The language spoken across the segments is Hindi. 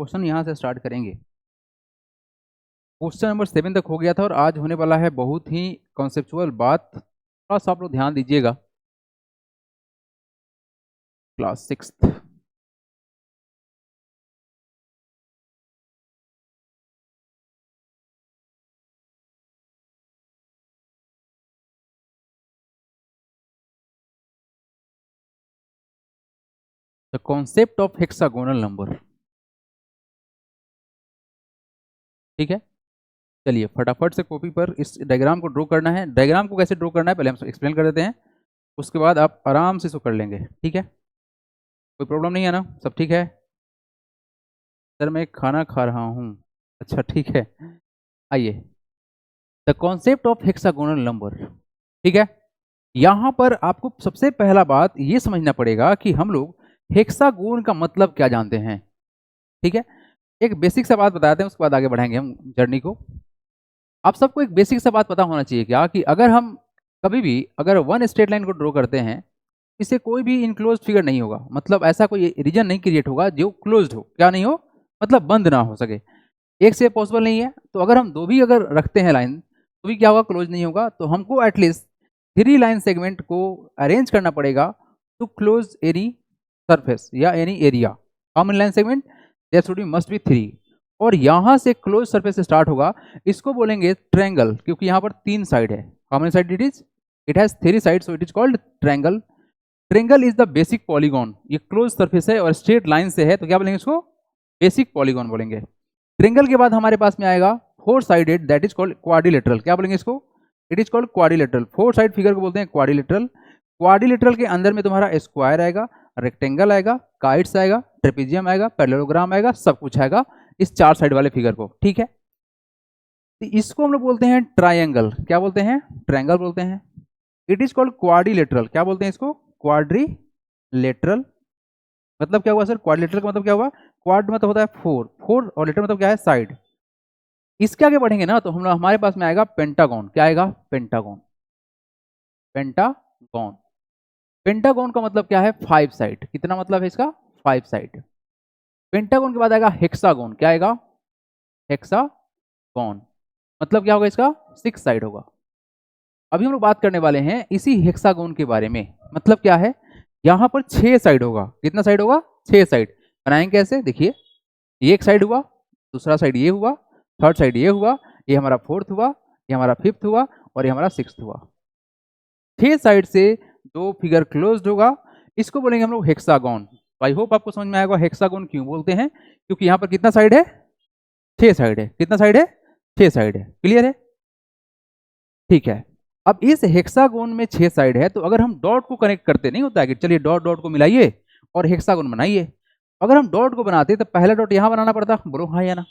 क्वेश्चन यहाँ से स्टार्ट करेंगे। क्वेश्चन नंबर 7 तक हो गया था और आज होने वाला है बहुत ही कॉन्सेप्चुअल बात। थोड़ा सा आप लोग ध्यान दीजिएगा। Class 6 the concept of hexagonal number. ठीक है, चलिए फटाफट से कॉपी पर इस डायग्राम को ड्रॉ करना है। डायग्राम को कैसे ड्रॉ करना है पहले हम एक्सप्लेन कर देते हैं, उसके बाद आप आराम से इसको कर लेंगे। ठीक है, कोई प्रॉब्लम नहीं है ना, सब ठीक है? सर मैं खाना खा रहा हूँ। अच्छा ठीक है, आइए। The concept of hexagonal number. ठीक है, यहाँ पर आपको सबसे पहला बात ये समझना पड़ेगा कि हम लोग हेक्सागोन का मतलब क्या जानते हैं। ठीक है, एक बेसिक सा बात बताते हैं, उसके बाद आगे बढ़ाएंगे हम जर्नी को। आप सबको एक बेसिक सा बात पता होना चाहिए क्या कि अगर हम कभी भी अगर वन स्ट्रेट लाइन को ड्रॉ करते हैं, इससे कोई भी इनक्लोज फिगर नहीं होगा। मतलब ऐसा कोई रीजन नहीं क्रिएट होगा जो क्लोज्ड हो, क्या नहीं हो, मतलब बंद ना हो सके। एक से पॉसिबल नहीं है। तो अगर हम दो भी अगर रखते हैं लाइन तो भी क्या होगा, क्लोज नहीं होगा। तो हमको एटलीस्ट 3 लाइन सेगमेंट को अरेंज करना पड़ेगा टू क्लोज एनी सरफेस या any area. How many line segment? There should be must be 3। और यहाँ से क्लोज सरफेस से स्टार्ट होगा, इसको बोलेंगे ट्रायंगल, क्योंकि यहाँ पर 3 साइड है। How many side it is? It has 3 side, so it is called triangle. Triangle is the basic polygon. ये क्लोज सरफेस है और स्ट्रेट लाइन से है, तो क्या बोलेंगे इसको? बेसिक पॉलीगॉन बोलेंगे। ट्रायंगल के बाद हमारे पास में आएगा 4 sided, that is called quadrilateral. क्या बोलेंगे इसको? It is called quadrilateral. 4 side figure को बोलते हैं क्वाड्रिलेटरल। क्वाड्रिलेटरल के अंदर में तुम्हारा स्क्वायर आएगा, रेक्टेंगल आएगा, काइट्स आएगा, ट्रेपेजियम आएगा, पैरेललोग्राम आएगा, सब कुछ आएगा इस 4 साइड वाले फिगर को। ठीक है, तो इसको हम लोग बोलते हैं ट्रायंगल। क्या बोलते हैं? ट्रायंगल बोलते हैं। It is called quadrilateral. क्या बोलते हैं इसको? क्वाड्रिलेटरल। मतलब क्या हुआ सर? क्वाड्रिलेटरल का मतलब क्या हुआ? क्वाड मतलब होता है 4, 4 और लेटर मतलब क्या है? साइड। इसके आगे बढ़ेंगे ना तो हम हमारे पास में आएगा पेंटागन। क्या आएगा? पेंटागन। पेंटागन। पेंटागन का मतलब क्या है? 5 साइड। कितना मतलब है इसका? 5 साइड। पेंटागन के बाद आएगा हेक्सागन। क्या आएगा? हेक्सागन मतलब क्या होगा इसका? 6 साइड होगा। अभी हम लोग बात करने वाले हैं इसी हेक्सागन के बारे में। मतलब क्या है? यहाँ पर 6 साइड होगा। कितना साइड होगा? 6 साइड। बनाएंगे कैसे? देखिए, ये एक साइड हुआ, दूसरा साइड ये हुआ, थर्ड साइड ये हुआ, ये हमारा 4th हुआ, ये हमारा 5th हुआ और ये हमारा 6th हुआ। 6 साइड से जो फिगर क्लोज्ड होगा इसको बोलेंगे हम लोग हेक्सागन। आई होप आपको समझ में आएगा हेक्सागन क्यों बोलते हैं, क्योंकि यहाँ पर कितना साइड है? 6 साइड है। कितना साइड है? 6 साइड है। क्लियर है? ठीक है, अब इस हेक्सागोन में 6 साइड है, तो अगर हम डॉट को कनेक्ट करते, नहीं होता है कि चलिए डॉट डॉट को मिलाइए और हेक्सागोन बनाइए। अगर हम डॉट को बनाते तो पहला डॉट यहाँ बनाना पड़ता, बोलो हाँ या ना?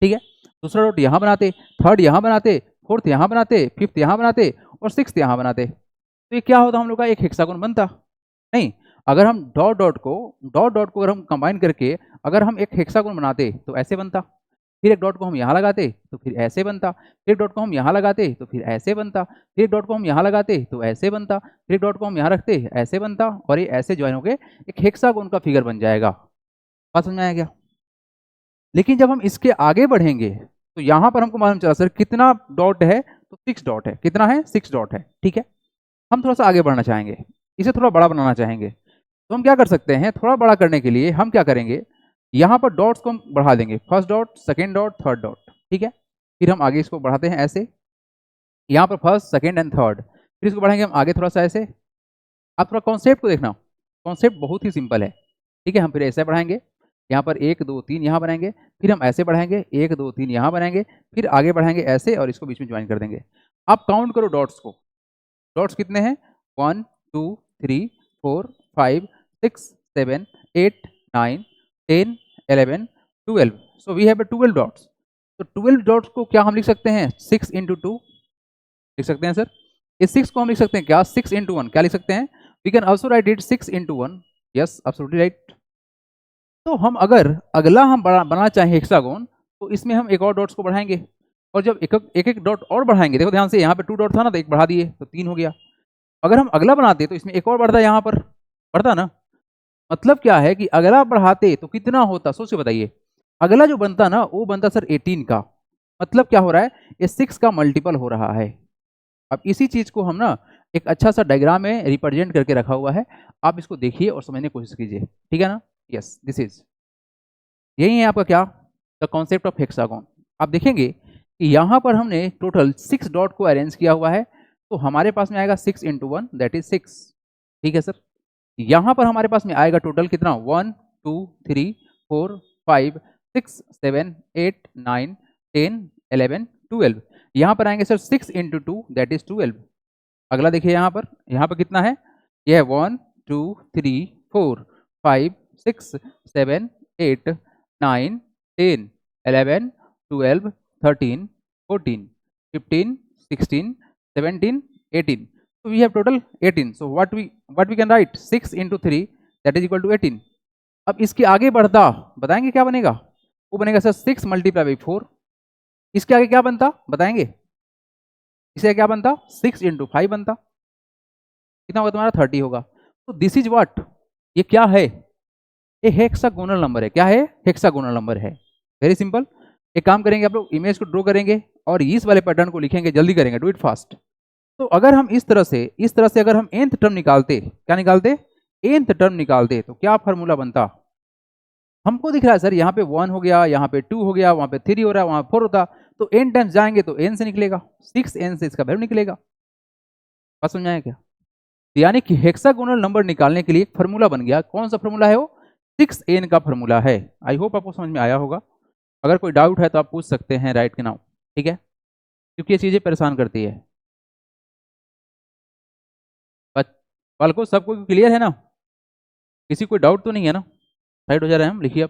ठीक है, दूसरा डॉट यहाँ बनाते, थर्ड यहाँ बनाते, 4th यहाँ बनाते, 5th यहाँ बनाते और 6th यहाँ बनाते, तो ये क्या होता? हम लोग का एक हेक्सागोन बनता। नहीं, अगर हम डॉट डॉट को अगर हम कंबाइन करके अगर हम एक हेक्सागोन बनाते तो ऐसे बनता। फिर एक डॉट को हम यहाँ लगाते तो फिर ऐसे बनता। फिर एक डॉट को हम यहाँ लगाते तो फिर ऐसे बनता। फिर एक डॉट को हम यहाँ लगाते तो ऐसे बनता। फिर एक डॉट को हम यहाँ रखते ऐसे बनता और ये ऐसे ज्वाइन होके एक हेक्सागोन का फिगर बन जाएगा। बात समझ में आया क्या? लेकिन जब हम इसके आगे बढ़ेंगे तो यहाँ पर हमको मालूम चला सर कितना डॉट है, तो 6 डॉट है। कितना है? 6 डॉट है। ठीक है, हम थोड़ा सा आगे बढ़ना चाहेंगे, इसे थोड़ा बड़ा बनाना चाहेंगे, तो हम क्या कर सकते हैं? थोड़ा बड़ा करने के लिए हम क्या करेंगे, यहाँ पर डॉट्स को हम बढ़ा देंगे। First dot, second dot, third dot. ठीक है, फिर हम आगे इसको बढ़ाते हैं ऐसे, यहाँ पर फर्स्ट, सेकेंड एंड थर्ड। फिर इसको बढ़ाएंगे हम आगे थोड़ा सा ऐसे। आप थोड़ा कॉन्सेप्ट को देखना, कॉन्सेप्ट बहुत ही सिंपल है। ठीक है, हम फिर ऐसे बढ़ाएंगे, यहाँ पर 1 2 3 यहाँ बनाएंगे, फिर हम ऐसे बढ़ाएंगे 1 2 3 यहाँ बनाएंगे, फिर आगे बढ़ाएंगे ऐसे और इसको बीच में ज्वाइन कर देंगे। आप काउंट करो डॉट्स को। डॉट्स कितने हैं? 1 2 3 4 5 6 7 8 9 10 11 12। So we have 12 dots. तो 12 डॉट्स को क्या हम लिख सकते हैं? 6 इंटू 2 लिख सकते हैं सर। इस 6 को हम लिख सकते हैं क्या? 6 इंटू 1 क्या लिख सकते हैं? We can also write it 6 into 1। Yes, absolutely right. तो हम अगर अगला हम बनाना चाहें हेक्सागोन, तो इसमें हम एक और डॉट्स को बढ़ाएंगे और जब एक एक डॉट और बढ़ाएंगे, देखो ध्यान से, यहाँ पे 2 डॉट था ना, तो एक बढ़ा दिए तो 3 हो गया। अगर हम अगला बनाते तो इसमें एक और बढ़ता, यहाँ पर बढ़ता ना। मतलब क्या है कि अगला बढ़ाते तो कितना होता? सोच के बताइए। अगला जो बनता ना वो बनता सर 18 का। मतलब क्या हो रहा है, ये 6 का मल्टीपल हो रहा है। अब इसी चीज को हम ना एक अच्छा सा डायग्राम में रिप्रेजेंट करके रखा हुआ है, आप इसको देखिए और समझने की कोशिश कीजिए, ठीक है ना। यस, दिस इज, यही है आपका क्या, द कॉन्सेप्ट ऑफ हेक्सागोन। आप देखेंगे कि यहाँ पर हमने टोटल 6 डॉट को अरेंज किया हुआ है, तो हमारे पास में आएगा 6 इंटू 1 दैट इज 6, ठीक है सर। यहाँ पर हमारे पास में आएगा टोटल कितना, 1 2 3 4 5 6 7 8 9 10 11 12। यहाँ पर आएंगे सर 6 इंटू 2 दैट इज 12। अगला देखिए यहाँ पर कितना है, यह है 1 2 3 4 5 6 7 8 9 10 11 12 13 14 15 16 17 18। So we have total 18. So what we can write, 6 into 3 that is equal to 18. अब इसके आगे बढ़ता बताएंगे क्या बनेगा, वो बनेगा सर 6 मल्टीप्लाई बाई 4। इसके आगे क्या बनता बताएंगे, इसे क्या बनता 6 इंटू 5 बनता, कितना होगा तुम्हारा 30 होगा। तो दिस इज व्हाट, ये क्या है, ये हेक्सागोनल नंबर है। क्या है, हेक्सागोनल नंबर है। Very simple. एक काम करेंगे, आप लोग इमेज को ड्रॉ करेंगे और इस वाले पैटर्न को लिखेंगे, जल्दी करेंगे, डू इट फास्ट। तो अगर हम इस तरह से अगर हम nth टर्म निकालते, क्या निकालते, nth टर्म निकालते, तो क्या फार्मूला बनता, हमको दिख रहा है सर यहाँ पे 1 हो गया, यहाँ पे 2 हो गया, वहां पे 3 हो रहा है, वहां 4 होता, तो n टाइम्स जाएंगे तो n से निकलेगा, 6n से इसका वैल्यू निकलेगा। बात समझ आया क्या, यानी कि हेक्सागोनल नंबर निकालने के लिए एक फार्मूला बन गया। कौन सा फार्मूला है वो, 6n का फार्मूला है। आई होप आपको समझ में आया होगा। अगर कोई डाउट है तो आप पूछ सकते हैं राइट के नाउ, ठीक है, क्योंकि ये चीजें परेशान करती है। बालको सबको क्लियर है ना, किसी कोई डाउट तो नहीं है ना, साइड हो जा रहे हैं हम, लिखिए अब,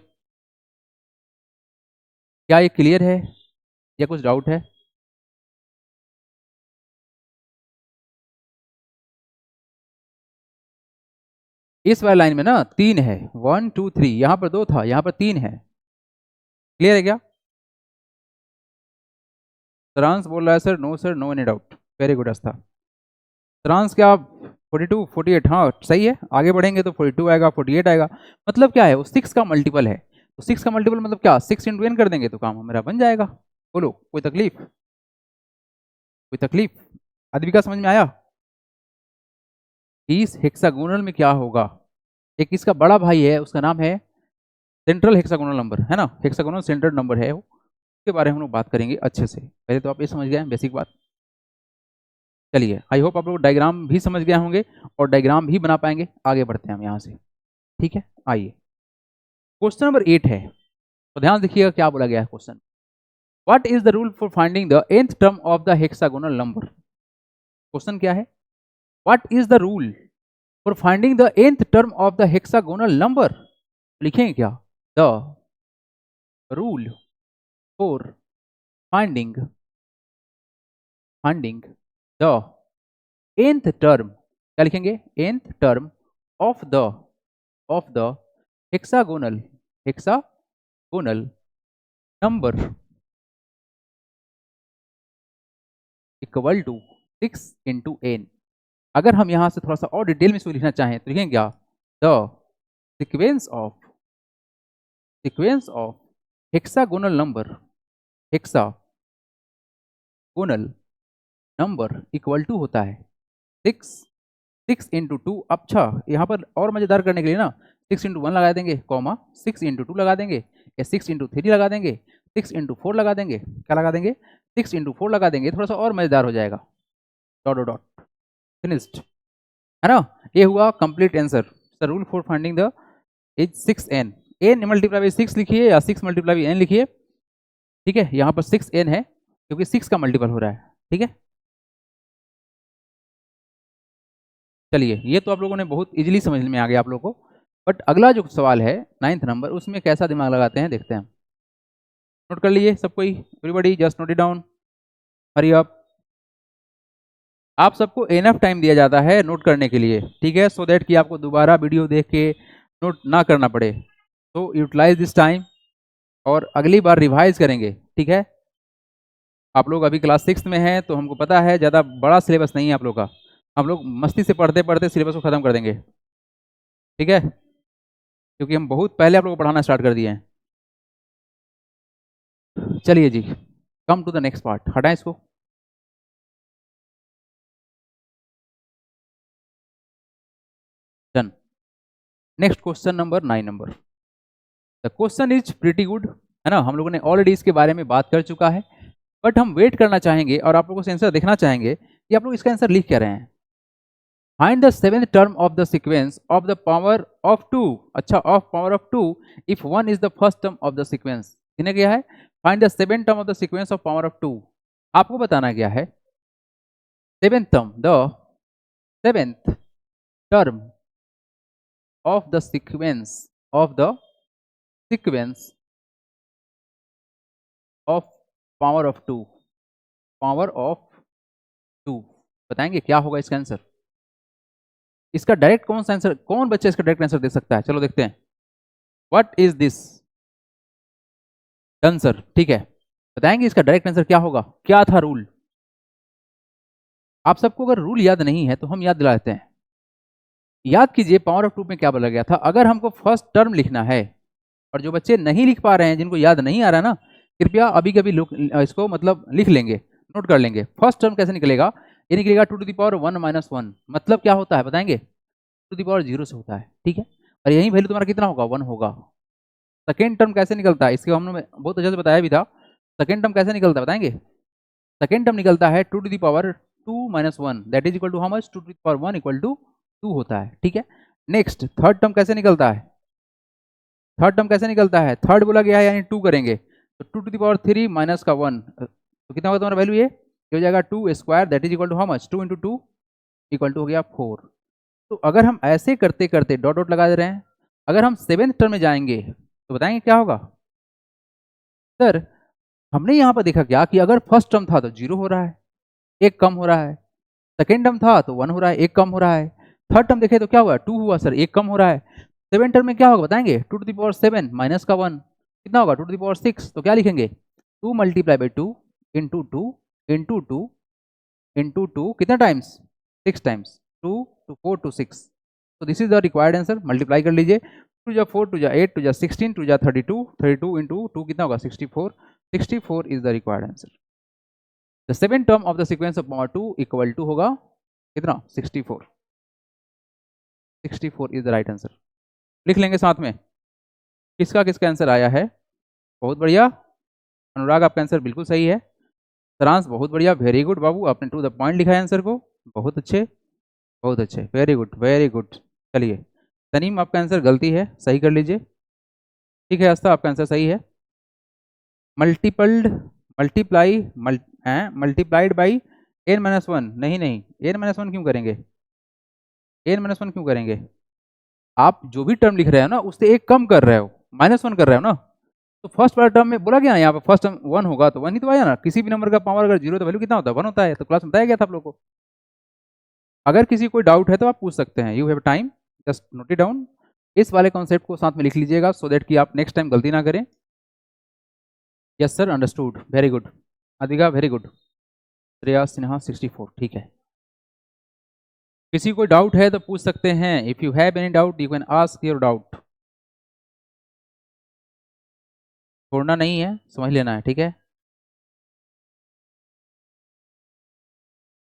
क्या ये क्लियर है या कुछ डाउट है। इस वाली लाइन में ना 3 है, 1 2 3, यहाँ पर 2 था, यहाँ पर 3 है। क्लियर है क्या, सरांश बोल रहा है sir, no sir, no any doubt, very good Aastha. Saransh क्या 42 48, हाँ सही है, आगे बढ़ेंगे तो 42 आएगा, 48 आएगा। मतलब क्या है, वो 6 का मल्टीपल है, तो 6 का मल्टीपल मतलब क्या, 6 इंटू एन कर देंगे तो काम मेरा बन जाएगा। बोलो कोई तकलीफ, कोई तकलीफ, अद्विका समझ में आया। इस हेक्सागोनल में क्या होगा, एक इसका बड़ा भाई है, उसका नाम है सेंट्रल हेक्सागोनल नंबर, है ना, हेक्सागोनल सेंट्रल नंबर है वो, उसके बारे में हम लोग बात करेंगे अच्छे से। पहले तो आप ये समझ गए बेसिक बात। चलिए, आई होप आप लोग डायग्राम भी समझ गए होंगे और डायग्राम भी बना पाएंगे। आगे बढ़ते हैं हम यहाँ से, ठीक है। आइए, क्वेश्चन नंबर 8 है, तो ध्यान देखिएगा क्या बोला गया है question. What is the rule for finding the nth term of the hexagonal number. Question क्या है, what is the rule for finding the nth term of the hexagonal number. लिखेंगे क्या, the rule for finding the nth term, क्या लिखेंगे, nth term of the hexagonal number equal to 6 into n. अगर हम यहां से थोड़ा सा और डिटेल में इसको लिखना चाहें तो लिखेंगे क्या, the sequence of hexagonal number equal to होता है 6 इंटू 2। अच्छा, यहाँ पर और मजेदार करने के लिए ना 6 इंटू 1 लगा देंगे, कॉमा 6 इंटू 2 लगा देंगे, या 6 इंटू 3 लगा देंगे, 6 इंटू 4 लगा देंगे, क्या लगा देंगे, 6 इंटू 4 लगा देंगे, थोड़ा सा और मजेदार हो जाएगा। डॉट डॉट डॉट, फिनिश्ड, है ना। ये हुआ complete answer. The rule for finding the is 6n, n multiply by 6 लिखिए या 6 मल्टीप्लाई बाई n लिखिए, ठीक है। यहाँ पर 6n है क्योंकि 6 का मल्टीपल हो रहा है, ठीक है। चलिए, ये तो आप लोगों ने बहुत इजीली समझ में आ गया आप लोगों को। बट अगला जो सवाल है 9th नंबर, उसमें कैसा दिमाग लगाते हैं देखते हैं। नोट कर लीजिए सब कोई, everybody just note it down, hurry up. आप सबको एनफ टाइम दिया जाता है नोट करने के लिए, ठीक है, सो दैट कि आपको दोबारा वीडियो देख के नोट ना करना पड़े। तो यूटिलाइज दिस टाइम और अगली बार रिवाइज करेंगे, ठीक है। आप लोग अभी क्लास 6 में हैं तो हमको पता है ज़्यादा बड़ा सिलेबस नहीं है आप लोग का, हम लोग मस्ती से पढ़ते पढ़ते सिलेबस को ख़त्म कर देंगे, ठीक है, क्योंकि हम बहुत पहले आप लोग को पढ़ाना स्टार्ट कर दिए हैं। चलिए जी, come to the next part, हटाएं इसको। Done. Next question number 9 number. The question is pretty good, है ना, हम लोगों ने ऑलरेडी इसके बारे में बात कर चुका है, बट हम वेट करना चाहेंगे और आप लोगों से आंसर देखना चाहेंगे कि आप लोग इसका आंसर लिख क्या रहे हैं। Find the seventh term of the sequence of the power of 2, अच्छा, of power of 2 if 1 is the first term of the sequence. इन्हें क्या है, find the seventh term of the sequence of power of 2। आपको बताना क्या है, seventh term, the seventh term of the sequence of the sequence of power of 2, power of 2 बताएंगे क्या होगा इसका आंसर। इसका डायरेक्ट कौन सा आंसर, कौन बच्चा इसका डायरेक्ट आंसर दे सकता है, चलो देखते हैं। व्हाट इज दिस आंसर, ठीक है, बताएंगे इसका डायरेक्ट आंसर क्या होगा, क्या था रूल। आप सबको अगर रूल याद नहीं है तो हम याद दिला देते हैं। याद कीजिए पावर ऑफ 2 में क्या बोला गया था, अगर हमको फर्स्ट टर्म लिखना है, और जो बच्चे नहीं लिख पा रहे हैं, जिनको याद नहीं आ रहा ना, कृपया अभी कभी इसको मतलब लिख लेंगे, नोट कर लेंगे। फर्स्ट टर्म कैसे निकलेगा, ये निकलेगा 2 to the power 1 - 1, मतलब क्या होता है बताएंगे, 2 to the power 0 से होता है, ठीक है, और यही वैल्यू तुम्हारा कितना होगा, 1 होगा। सेकेंड टर्म कैसे निकलता है, इसके हमने बहुत अच्छे से बताया भी था। सेकेंड टर्म कैसे निकलता है बताएंगे, सेकेंड टर्म निकलता है 2 to the power 2 - 1, that is equal to how much, 2 to the power 1 equal to 2 होता है, ठीक है। नेक्स्ट थर्ड टर्म कैसे निकलता है, थर्ड टर्म कैसे निकलता है, थर्ड बोला गया है यानी 2 करेंगे, तो 2 to the power 3 माइनस का 1, तो कितना होगा तुम्हारा वैल्यू, ये हो जाएगा 2 square, that is equal to how much, 2 × 2 equal to हो गया 4। तो अगर हम ऐसे करते करते डॉट डॉट लगा दे रहे हैं, अगर हम सेवेंथ टर्म में जाएंगे तो बताएंगे क्या होगा। सर हमने यहाँ पर देखा क्या कि अगर फर्स्ट टर्म था तो 0 हो रहा है, एक कम हो रहा है, सेकेंड टर्म था तो 1 हो रहा है, एक कम हो रहा है, थर्ड टर्म देखे तो क्या हुआ, 2 हुआ सर, एक कम हो रहा है, सेवन टर्म में क्या होगा बताएंगे, 2 to the power 7 माइनस का 1 कितना होगा, 2 to the power 6, तो क्या लिखेंगे, 2 × 2 इंटू 2 इंटू 2 इंटू 2 कितना टाइम्स, 6 टाइम्स, 2 to 4 to 6, तो this is the required answer. Multiply कर लीजिए, 2 × 4 2 × 8 2 × 16 2 × 32 32 इंटू 2 कितना होगा, 64 64 is the required answer. The seventh term of the sequence of power 2 equal to होगा कितना, 64 64 इज द राइट आंसर। लिख लेंगे साथ में किसका किसका आंसर आया है, बहुत बढ़िया, अनुराग आपका आंसर बिल्कुल सही है, सरांश बहुत बढ़िया, वेरी गुड बाबू, आपने टू द पॉइंट लिखा है आंसर को, बहुत अच्छे बहुत अच्छे, वेरी गुड वेरी गुड। चलिए तनीम आपका आंसर गलती है, सही कर लीजिए, ठीक है, आस्था आपका आंसर सही है। मल्टीपल्ड मल्टीप्लाई मल्टीप्लाइड बाई n-1, नहीं नहीं n-1 क्यों करेंगे, n-1 क्यों करेंगे, आप जो भी टर्म लिख रहे हो ना उससे एक कम कर रहे हो, -1 कर रहे हो ना, तो फर्स्ट वाला टर्म में बोला गया ना, यहाँ पे फर्स्ट टर्म 1 होगा तो 1 ही तो आया ना, किसी भी नंबर का पावर अगर 0 तो वैल्यू कितना होता है, 1 होता है, तो क्लास में बताया गया था आप लोगों को। अगर किसी कोई डाउट है तो आप पूछ सकते हैं, you have time, just note it down, इस वाले कॉन्सेप्ट को साथ में लिख लीजिएगा सो दैट कि आप नेक्स्ट टाइम गलती ना करें। Yes sir, understood, very good, अधिका वेरी गुड, श्रेया सिन्हा 64, ठीक है। किसी को डाउट है तो पूछ सकते हैं, if you have any doubt you can ask your doubt, छोड़ना नहीं है, समझ लेना है, ठीक है,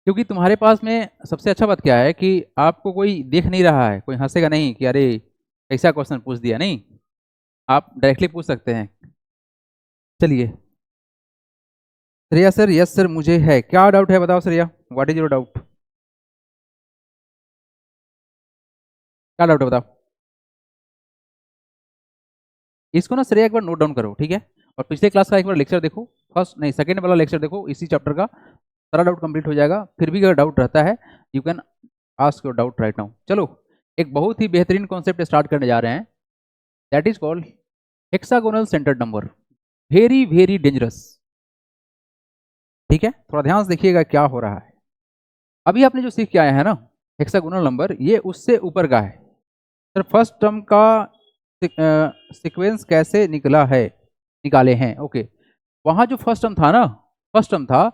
क्योंकि तुम्हारे पास में सबसे अच्छा बात क्या है कि आपको कोई देख नहीं रहा है, कोई हंसेगा नहीं कि अरे कैसा क्वेश्चन पूछ दिया, नहीं, आप डायरेक्टली पूछ सकते हैं। चलिए श्रेया सर, यस सर मुझे है, क्या डाउट है बताओ Shreya, what is your doubt, क्या डाउट है बताओ। इसको ना श्रेया एक बार नोट डाउन करो, ठीक है, और पिछले क्लास का एक बार लेक्चर देखो, फर्स्ट नहीं सेकंड वाला लेक्चर देखो, इसी चैप्टर का सारा डाउट कंप्लीट हो जाएगा, फिर भी अगर डाउट रहता है you can ask your doubt right now. चलो एक बहुत ही बेहतरीन कॉन्सेप्ट स्टार्ट करने जा रहे हैं, that is called hexagonal centered number, very very dangerous, ठीक है, थोड़ा ध्यान से देखिएगा क्या हो रहा है। अभी आपने जो सीख के आया है ना हेक्सागोनल नंबर, ये उससे ऊपर का है सर, फर्स्ट टर्म का सीक्वेंस कैसे निकला है, निकाले हैं, ओके, वहां जो फर्स्ट टर्म था ना, फर्स्ट टर्म था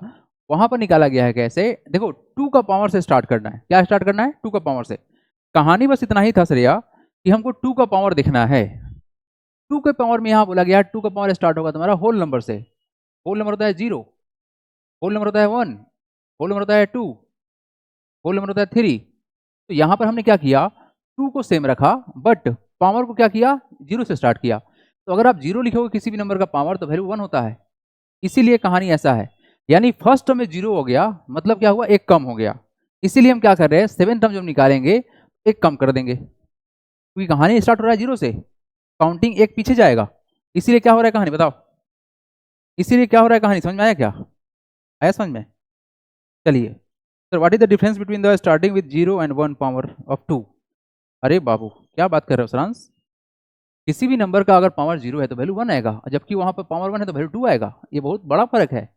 वहां पर निकाला गया है कैसे, देखो 2 का पावर से स्टार्ट करना है, क्या स्टार्ट करना है, 2 का पावर से, कहानी बस इतना ही था श्रेया कि हमको 2 का पावर देखना है, 2 के पावर में यहाँ बोला गया 2 का पावर स्टार्ट होगा तुम्हारा होल नंबर से, होल नंबर होता है 0, होल नंबर होता है 1, होल नंबर होता है 2, होल नंबर होता है 3। तो यहाँ पर हमने क्या किया, 2 को सेम रखा बट पावर को क्या किया, 0 से स्टार्ट किया। तो अगर आप 0 लिखोगे किसी भी नंबर का पावर तो वैल्यू 1 होता है, इसीलिए कहानी ऐसा है। यानी फर्स्ट टर्म में 0 हो गया, मतलब क्या हुआ, एक कम हो गया। इसीलिए हम क्या कर रहे हैं, 7 टर्म जब निकालेंगे एक कम कर देंगे, क्योंकि कहानी स्टार्ट हो रहा है 0 से, काउंटिंग एक पीछे जाएगा। इसीलिए क्या हो रहा है कहानी बताओ, इसीलिए क्या हो रहा है कहानी, समझ में आया क्या, आया समझ में? चलिए sir, what is the difference between the starting with 0 and 1 power of 2? अरे बाबू क्या बात कर रहे हो सरांश, किसी भी नंबर का अगर पावर 0 है तो वैल्यू 1 आएगा, जबकि वहां पर पावर 1 है तो वैल्यू 2 आएगा। ये बहुत बड़ा फर्क है,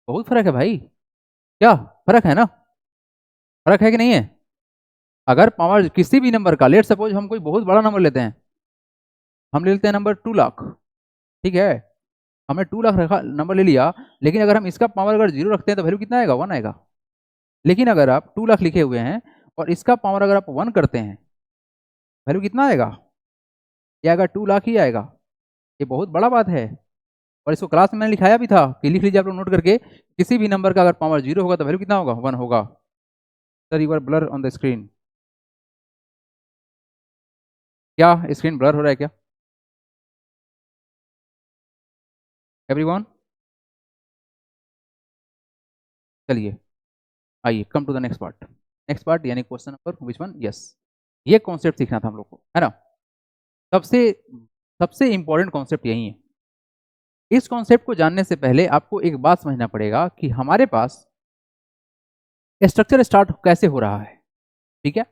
बहुत फर्क है भाई, क्या फर्क है ना, फर्क है कि नहीं है? अगर पावर किसी भी नंबर का, लेट सपोज हम कोई बहुत बड़ा नंबर लेते हैं, हम ले लेते हैं नंबर 2 लाख, ठीक है, हमने 2 लाख रखा नंबर ले लिया, लेकिन अगर हम इसका पावर अगर 0 रखते हैं तो वैल्यू कितना आएगा, 1 आएगा। लेकिन अगर आप 2 लाख लिखे हुए हैं और इसका पावर अगर आप 1 करते हैं, वैल्यू कितना आएगा, ये आएगा 2 लाख ही आएगा। ये बहुत बड़ा बात है, और इसको क्लास में मैंने लिखाया भी था कि लिख लीजिए आप लोग नोट करके, किसी भी नंबर का अगर पावर 0 होगा तो वैल्यू कितना होगा, 1 होगा। Sir you are blur on the screen, क्या स्क्रीन ब्लर हो रहा है क्या एवरीवन? चलिए आइए, come to the next part, next part यानी question number which one, yes, ये कॉन्सेप्ट सीखना था हम लोग को, है ना। सबसे सबसे इंपॉर्टेंट कॉन्सेप्ट यही है। इस कॉन्सेप्ट को जानने से पहले आपको एक बात समझना पड़ेगा कि हमारे पास स्ट्रक्चर स्टार्ट कैसे हो रहा है, ठीक है।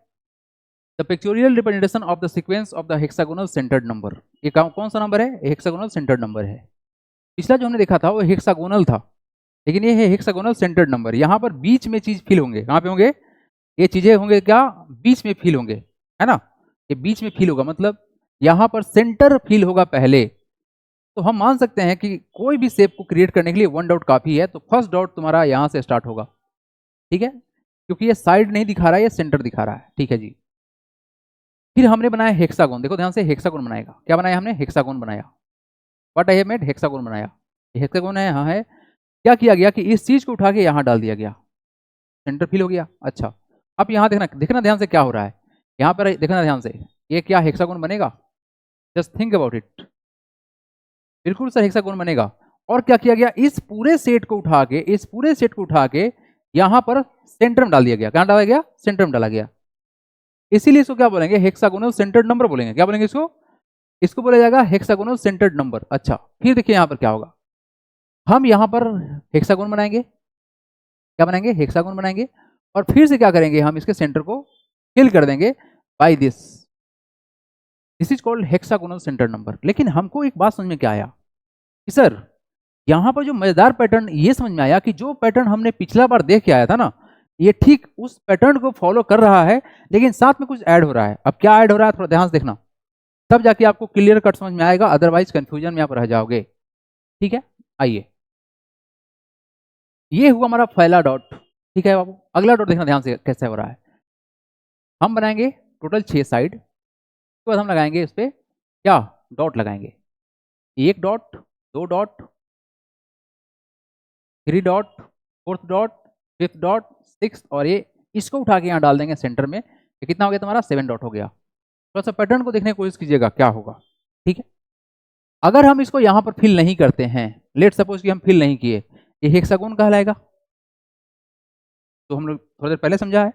The pictorial representation of the sequence of the hexagonal centered number, ये कौन सा नंबर है, हेक्सागोनल सेंटर्ड नंबर है। पिछला जो हमने देखा था वो हेक्सागोनल था, लेकिन ये है हेक्सागोनल सेंटर्ड नंबर। यहाँ पर बीच में चीज फिल होंगे, कहाँ पे होंगे, ये चीजें होंगे क्या, बीच में फिल होंगे, है ना। ये बीच में फिल होगा, मतलब यहाँ पर सेंटर फिल होगा पहले। तो हम मान सकते हैं कि कोई भी शेप को क्रिएट करने के लिए 1 डॉट काफी है। तो फर्स्ट डॉट तुम्हारा यहाँ से स्टार्ट होगा, ठीक है, क्योंकि ये साइड नहीं दिखा रहा है, ये सेंटर दिखा रहा है, ठीक है जी। फिर हमने बनाया हेक्सागोन, देखो ध्यान से, हेक्सागोन बनाएगा, क्या बनाया हमने, हेक्सागोन बनाया। What I have made, hexagon बनाया। हेक्सागोन है, यहाँ है। क्या किया गया कि इस चीज को उठा के यहाँ डाल दिया गया, सेंटर फिल हो गया। अच्छा, अब यहाँ देखना, देखना ध्यान से क्या हो रहा है, यहाँ पर देखना ध्यान से, ये क्या हेक्सागोन बनेगा, जस्ट थिंक अबाउट इट, बिल्कुल सर हेक्सागोन बनेगा। और क्या किया गया, इस पूरे सेट को उठा के, इस पूरे सेट को उठा के यहाँ पर सेंटर में डाल दिया गया, कहाँ डाला गया, सेंटर में डाला गया। इसीलिए इसको क्या बोलेंगे, हेक्सागोनल सेंटर्ड नंबर बोलेंगे। क्या बोलेंगे इसको, इसको बोला जाएगा हेक्सागोनल सेंटर्ड नंबर। अच्छा, फिर देखिए यहाँ पर क्या होगा, हम यहाँ पर हेक्सागोन बनाएंगे, क्या बनाएंगे, हेक्सागोन बनाएंगे, और फिर से क्या करेंगे, हम इसके सेंटर को फिल कर देंगे by this, this is called hexagonal centered number. लेकिन हमको एक बात समझ में क्या आया कि सर यहाँ पर जो मजेदार पैटर्न ये समझ में आया कि जो पैटर्न हमने पिछला बार देख के आया था ना, ये ठीक उस पैटर्न को फॉलो कर रहा है, लेकिन साथ में कुछ ऐड हो रहा है। अब क्या ऐड हो रहा है, थोड़ा ध्यान से देखना, तब जाके आपको क्लियर कट समझ में आएगा, अदरवाइज कंफ्यूजन में आप रह जाओगे, ठीक है। आइए, ये हुआ हमारा पहला डॉट, ठीक है बाबू। अगला डॉट देखना ध्यान से कैसे हो रहा है, हम बनाएंगे टोटल 6 साइड, उसके बाद हम लगाएंगे इस पर क्या, डॉट लगाएंगे, 1 dot, 2 dot, 3 dot, 4th dot, 5th dot, 6th, और ये इसको उठा के यहाँ डाल देंगे सेंटर में। ये कितना हो गया तुम्हारा, 7 डॉट हो गया। थोड़ा सा पैटर्न को देखने की कोशिश कीजिएगा क्या होगा, ठीक है। अगर हम इसको यहाँ पर फिल नहीं करते हैं, लेट सपोज कि हम फिल नहीं किए, ये हेक्सागोन कहलाएगा, तो हम लोग थोड़ी देर पहले समझा है।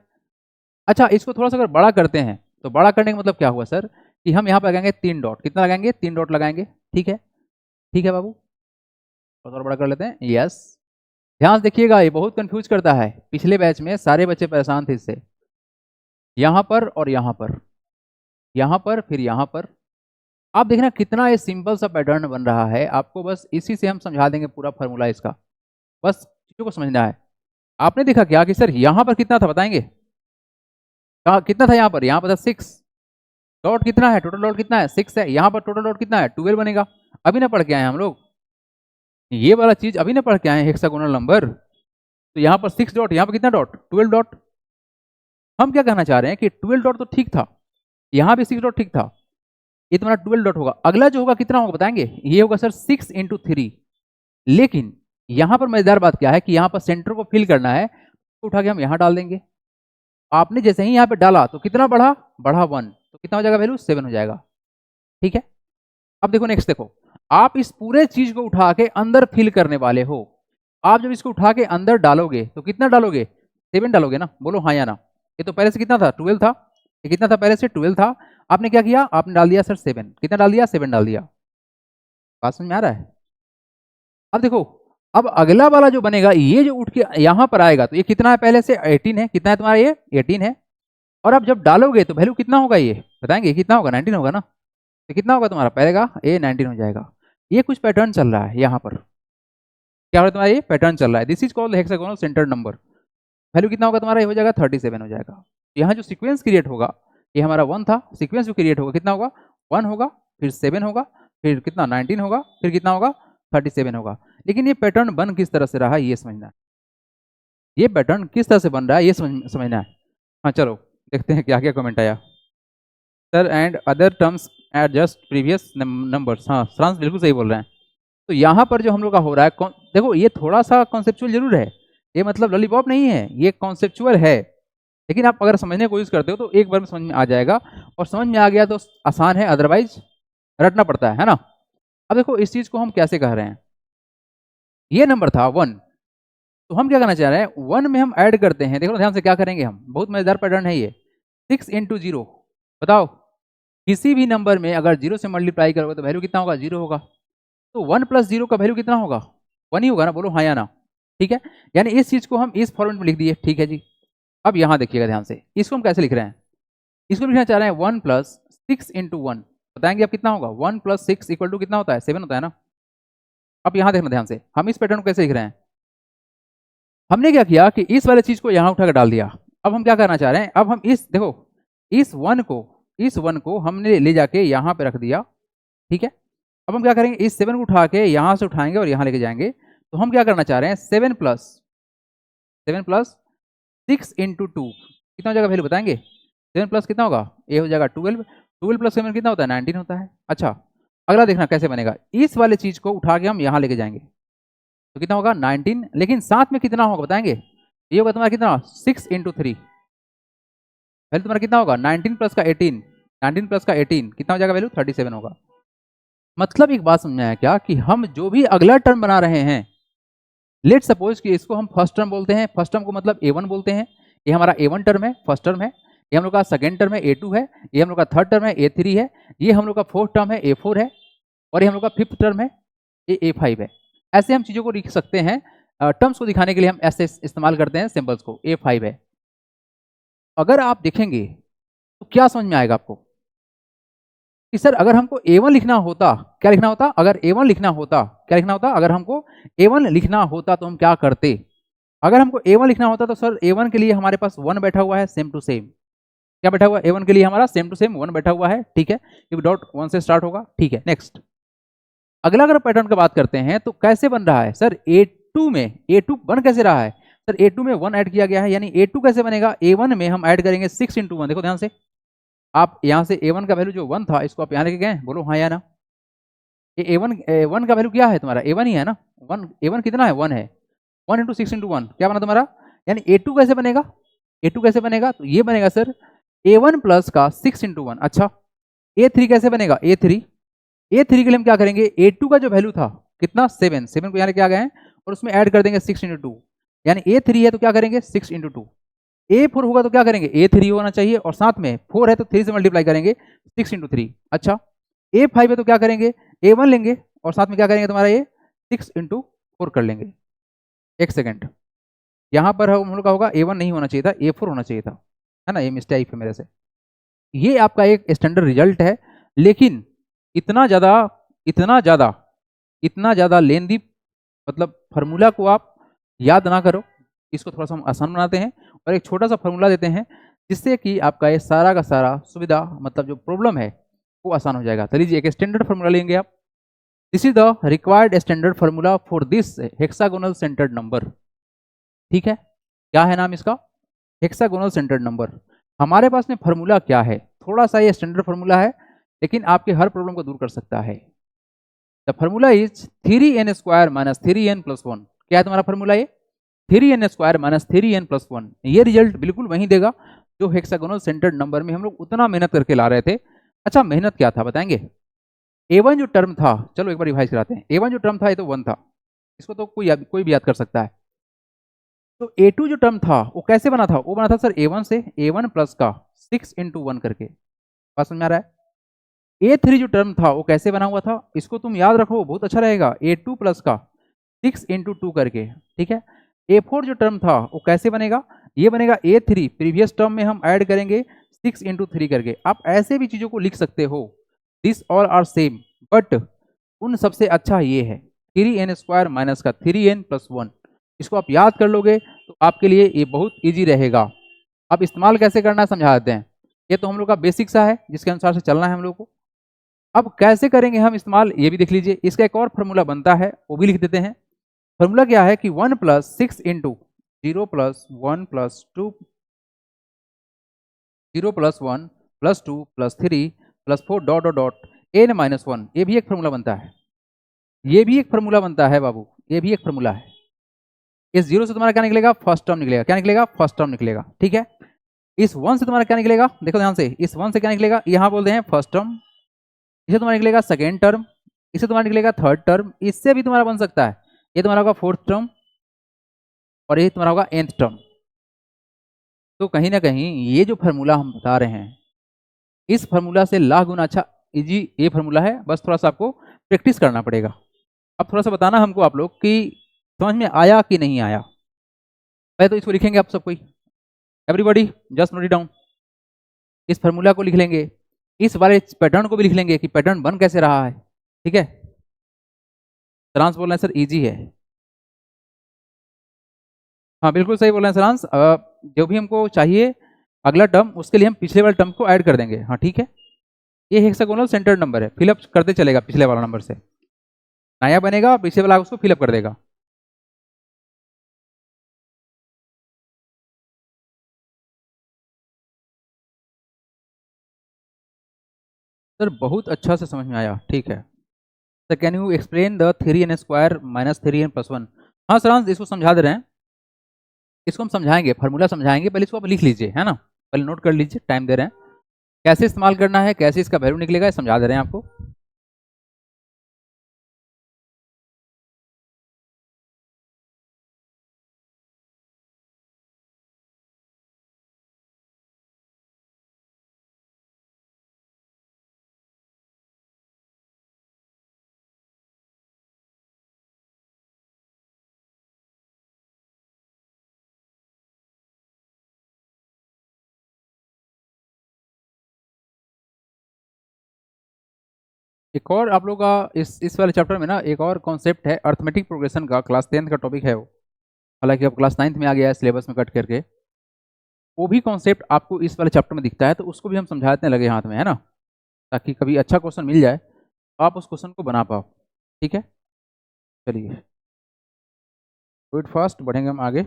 अच्छा, इसको थोड़ा सा अगर बड़ा करते हैं, तो बड़ा करने का मतलब क्या हुआ सर, कि हम यहाँ पर लगाएंगे 3 डॉट, कितना लगाएंगे, 3 डॉट लगाएंगे, ठीक है, ठीक है बाबू। थोड़ा बड़ा कर लेते हैं, यस। ध्यान देखिएगा, ये बहुत कंफ्यूज करता है, पिछले बैच में सारे बच्चे परेशान थे इससे। यहाँ पर और यहाँ पर, यहाँ पर, फिर यहाँ पर, आप देखना कितना ये सिंपल सा पैटर्न बन रहा है। आपको बस इसी से हम समझा देंगे पूरा फॉर्मूला इसका, बस चीजों को समझना है। आपने देखा क्या कि सर यहाँ पर कितना था, बताएंगे कितना था, यहाँ पर था 6 डॉट, कितना है टोटल डॉट, कितना है 6 है। यहाँ पर टोटल डॉट कितना है, 12 बनेगा। अभी ना पढ़ के आए हम लोग, ये वाला चीज अभी ना पढ़ के आए हेक्सागोनल नंबर। तो यहाँ पर 6 डॉट, यहाँ पर कितना डॉट, 12 डॉट। हम क्या कहना चाह रहे हैं कि 12 डॉट तो ठीक था, यहाँ भी 6 डॉट ठीक था, ये तुम्हारा 12 डॉट होगा। अगला जो होगा कितना होगा बताएंगे, ये होगा सर 6 × 3, लेकिन यहाँ पर मजेदार बात क्या है कि यहाँ पर सेंटर को फिल करना है, तो उठा के हम यहाँ डाल देंगे। आपने जैसे ही यहाँ पे डाला तो कितना बढ़ा, बढ़ा 1, तो कितना हो जाएगा वैल्यू 7 हो जाएगा। ठीक है, अब देखो नेक्स्ट, देखो आप इस पूरे चीज को उठा के अंदर फिल करने वाले हो। आप जब इसको उठा के अंदर डालोगे तो कितना डालोगे, 7 डालोगे ना, बोलो हाँ या ना। ये तो पहले से कितना था, 12 था। ये कितना था, पहले से 12 था। आपने क्या किया, आपने डाल दिया सर 7, कितना डाल दिया, 7 डाल दिया। बात समझ में आ रहा है? अब देखो, अब अगला वाला जो बनेगा, ये जो उठ के यहां पर आएगा, तो ये कितना है, पहले से 18 है। कितना है तुम्हारा, ये 18 है। और अब जब डालोगे तो वैल्यू कितना होगा, ये बताएंगे कितना होगा, 19 होगा ना। तो कितना होगा तुम्हारा, पहले का ये 19 हो जाएगा। ये कुछ पैटर्न चल रहा है यहाँ पर, क्या हो रहा है तुम्हारा, ये पैटर्न चल रहा है। This is called hexagonal centered number. Value कितना होगा तुम्हारा, ये हो जाएगा 37 हो जाएगा। यहाँ जो सीक्वेंस क्रिएट होगा, ये हमारा 1 था, सीक्वेंस जो क्रिएट होगा कितना होगा, 1 होगा, फिर 7 होगा, फिर कितना 19 होगा, फिर कितना होगा 37 होगा। लेकिन ये पैटर्न बन किस तरह से रहा है, ये समझना है। ये पैटर्न किस तरह से बन रहा है, ये समझना है। हाँ चलो देखते हैं क्या क्या कमेंट आया। Sir and other terms at just previous numbers. हाँ फ्रांस बिल्कुल सही बोल रहे हैं। तो यहाँ पर जो हम लोग का हो रहा है, देखो ये थोड़ा सा कॉन्सेप्चुअल जरूर है, ये मतलब लॉलीपॉप नहीं है, ये कॉन्सेप्चुअल है। लेकिन आप अगर समझने की कोशिश करते हो तो एक बार में समझ में आ जाएगा, और समझ में आ गया तो आसान है, अदरवाइज रटना पड़ता है ना। अब देखो इस चीज को हम कैसे कह रहे हैं, ये नंबर था 1, तो हम क्या करना चाह रहे हैं, 1 में हम ऐड करते हैं। देखो ध्यान से क्या करेंगे हम, बहुत मजेदार पैटर्न है ये। 6 इंटू 0, बताओ किसी भी नंबर में अगर 0 से मल्टीप्लाई करोगे तो वैल्यू कितना होगा, 0 होगा। तो 1 प्लस 0 का वैल्यू कितना होगा, 1 ही होगा ना, बोलो हाँ या ना। ठीक है, यानी इस चीज को हम इस फॉर्मेट में लिख दिए। ठीक है जी, अब यहाँ देखिएगा ध्यान से, इसको हम कैसे लिख रहे हैं, इसको लिखना चाह रहे हैं 1 प्लस 6 इंटू 1। बताएंगे अब कितना होगा, 1 प्लस 6 इक्वल टू कितना होता है, 7 होता है ना। अब यहाँ देखना ध्यान से, हम इस पैटर्न को कैसे लिख रहे हैं, हमने क्या किया कि इस वाले चीज को यहाँ उठाकर डाल दिया। अब हम क्या करना चाह रहे हैं, अब हम इस देखो इस 1 को हमने ले जाके यहाँ पे रख दिया। ठीक है, अब हम क्या करेंगे, इस 7 को उठा के यहाँ से उठाएंगे और यहाँ लेके जाएंगे। तो हम क्या करना चाह रहे हैं, 7 प्लस 6 इंटू 2 कितना हो जाएगा, वैल्यू बताएंगे। 7 प्लस कितना होगा, ये हो जाएगा 12, 12 प्लस 7 कितना होता है, 19 होता है। अच्छा अगला देखना कैसे बनेगा, इस वाले चीज को उठा के हम यहाँ लेके जाएंगे तो कितना होगा 19, लेकिन साथ में कितना होगा बताएंगे, ये होगा तुम्हारा कितना 6 इंटू 3, वैल्यू तुम्हारा कितना होगा 19 प्लस का 18, 19 प्लस का 18 कितना हो जाएगा, वैल्यू 37 होगा। मतलब एक बात समझ में आया क्या, कि हम जो भी अगला टर्म बना रहे हैं, लेट सपोज कि इसको हम फर्स्ट टर्म बोलते हैं, फर्स्ट टर्म को मतलब A1 बोलते हैं, ये हमारा A1 टर्म है, फर्स्ट टर्म है। ये हम लोग का सेकेंड टर्म है A2 है, ये हम लोग का थर्ड टर्म है A3 है, ये हम लोग का फोर्थ टर्म है A4 है, और ये हम लोग का फिफ्थ टर्म है ये A5 है। ऐसे हम चीज़ों को लिख सकते हैं, टर्म्स को दिखाने के लिए हम ऐसे इस्तेमाल करते हैं सिंबल्स को, A5 है। अगर आप देखेंगे तो क्या समझ में आएगा आपको कि सर अगर हमको A1 लिखना होता, क्या लिखना होता, अगर A1 लिखना होता, क्या लिखना होता, अगर हमको A1 लिखना होता तो हम क्या करते। अगर हमको A1 लिखना होता तो सर A1 के लिए हमारे पास 1 बैठा हुआ है, सेम टू सेम। क्या बैठा हुआ है, A1 के लिए हमारा सेम टू सेम 1 बैठा हुआ है। ठीक है, ये डॉट 1 से स्टार्ट होगा। ठीक है, नेक्स्ट अगला अगर पैटर्न की बात करते हैं तो कैसे बन रहा है सर, A2 बन कैसे रहा है सर, A2 में 1 ऐड किया गया है, यानी A2 कैसे बनेगा, A1 में हम ऐड करेंगे 6 इंटू 1। देखो ध्यान से, आप यहाँ से A1 का वैल्यू जो 1 था इसको आप यहाँ लेके गए, बोलो हाँ या ना। ये A1 का वैल्यू क्या है तुम्हारा, A1 ही है ना। A1 कितना है, 1 है। 1 इंटू 6 इंटू 1 क्या बना तुम्हारा, यानी A2 कैसे बनेगा, A2 कैसे बनेगा, तो ये बनेगा सर A1 प्लस का 6 इंटू 1। अच्छा A3 कैसे बनेगा, A3 के लिए हम क्या करेंगे, A2 का जो वैल्यू था कितना 7 को यहाँ लेके आ गए हैं और उसमें ऐड कर देंगे 6 इंटू 2, यानी A3 है तो क्या करेंगे 6 इंटू 2। A4 होगा तो क्या करेंगे, A3 होना चाहिए और साथ में 4 है तो 3 से मल्टीप्लाई करेंगे 6 इंटू 3। अच्छा A5 है तो क्या करेंगे, A1 लेंगे और साथ में क्या करेंगे तुम्हारा ये 6 इंटू 4 कर लेंगे। एक सेकेंड, यहाँ पर हम लोग का होगा A1 नहीं होना चाहिए था, A4 होना चाहिए था, है ना, ये मिस्टेक है मेरे से। ये आपका एक स्टैंडर्ड रिजल्ट है, लेकिन इतना ज़्यादा लेंदी मतलब फार्मूला को आप याद ना करो, इसको थोड़ा सा हम आसान बनाते हैं और एक छोटा सा फार्मूला देते हैं जिससे कि आपका ये सारा का सारा सुविधा मतलब जो प्रॉब्लम है वो आसान हो जाएगा। तो लीजिए एक स्टैंडर्ड फार्मूला लेंगे आप, this is the required standard formula for this hexagonal centered number. ठीक है, क्या है नाम इसका, हेक्सागोनल सेंटर्ड नंबर। हमारे पास में फार्मूला क्या है, थोड़ा सा ये स्टैंडर्ड फार्मूला है लेकिन आपके हर प्रॉब्लम को दूर कर सकता है। The formula is 3n² minus 3n plus 1। क्या है तुम्हारा फॉर्मूला ये? 3n² minus 3n+1। ये रिजल्ट बिल्कुल वही देगा जो हेक्सागोनल सेंटर्ड नंबर में हम लोग उतना मेहनत करके ला रहे थे। अच्छा, मेहनत क्या था बताएंगे? a1 जो टर्म था, चलो एक बार रिवाइज कराते हैं। a1 जो टर्म था ये तो 1 था, इसको तो कोई भी याद कर सकता है। तो a2 जो टर्म था वो कैसे बना था? वो बना था सर a1 से, a1 प्लस का 6 × 1 करके। बात समझ में आ रहा है? a3 जो टर्म था वो कैसे बना हुआ था? इसको तुम याद रखो, बहुत अच्छा रहेगा। a2 प्लस का 6 × 2 करके, ठीक है। a4 जो टर्म था वो कैसे बनेगा? ये बनेगा a3, प्रीवियस टर्म में हम ऐड करेंगे 6 × 3 करके। आप ऐसे भी चीज़ों को लिख सकते हो, this all are same, but उन सबसे अच्छा ये है 3n² माइनस का 3n+1। इसको आप याद कर लोगे तो आपके लिए ये बहुत ईजी रहेगा। अब इस्तेमाल कैसे करना है समझा देते हैं। ये तो हम लोग का बेसिक सा है जिसके अनुसार से चलना है हम लोग को। अब कैसे करेंगे हम इस्तेमाल ये भी देख लीजिए। इसका एक और फार्मूला बनता है, वो भी लिख देते हैं। फार्मूला क्या है कि 1 + 6 × 0 + 1 + 2 0 + 1 + 2 + 3 + 4 ... n-1। ये भी एक फार्मूला बनता है, ये भी एक फार्मूला बनता है बाबू, ये भी एक फार्मूला है। इस 0 से तुम्हारा क्या निकलेगा? फर्स्ट टर्म निकलेगा। क्या निकलेगा? फर्स्ट टर्म निकलेगा, ठीक है। इस 1 से तुम्हारा क्या निकलेगा? देखो ध्यान से, इस 1 से क्या निकलेगा? यहाँ बोलते हैं फर्स्ट टर्म। इसे तुम्हारा निकलेगा सेकेंड टर्म, इसे तुम्हारा निकलेगा थर्ड टर्म, इससे भी तुम्हारा बन सकता है। ये तुम्हारा होगा फोर्थ टर्म और ये तुम्हारा होगा nth टर्म। तो कहीं ना कहीं ये जो फार्मूला हम बता रहे हैं, इस फार्मूला से लाख गुना अच्छा इजी ये फार्मूला है। बस थोड़ा सा आपको प्रैक्टिस करना पड़ेगा। अब थोड़ा सा बताना हमको आप लोग कि समझ में आया कि नहीं आया। पहले तो इसको लिखेंगे आप सब कोई, everybody just note it down. इस फार्मूला को लिख लेंगे, इस वाले पैटर्न को भी लिख लेंगे कि पैटर्न बन कैसे रहा है, ठीक है। सरांश बोल रहे हैं सर इजी है। हाँ बिल्कुल सही बोल रहे हैं सरांश। जो भी हमको चाहिए अगला टर्म, उसके लिए हम पिछले वाले टर्म को ऐड कर देंगे। हाँ ठीक है, ये हेक्सागोनल सेंटर्ड नंबर है, फिलअप करते चलेगा पिछले वाला नंबर से, नया बनेगा और पिछले वाला उसको फिलअप कर देगा। सर बहुत अच्छा से समझ में आया, ठीक है। Sir can you explain the 3n² minus 3n+1? हाँ सरांश, इसको समझा दे रहे हैं, इसको हम समझाएंगे, फार्मूला समझाएंगे। पहले इसको आप लिख लीजिए, है ना, पहले नोट कर लीजिए, टाइम दे रहे हैं। कैसे इस्तेमाल करना है, कैसे इसका वैल्यू निकलेगा, समझा दे रहे हैं आपको। एक और आप लोग का इस वाले चैप्टर में ना एक और कॉन्सेप्ट है, अर्थमेटिक प्रोग्रेशन का, क्लास 10th का टॉपिक है वो। हालांकि अब क्लास 9th में आ गया है सिलेबस में कट करके। वो भी कॉन्सेप्ट आपको इस वाले चैप्टर में दिखता है, तो उसको भी हम समझाते लगे हाथ में, है ना, ताकि कभी अच्छा क्वेश्चन मिल जाए तो आप उस क्वेश्चन को बना पाओ, ठीक है। चलिए गुड, फास्ट बढ़ेंगे हम आगे।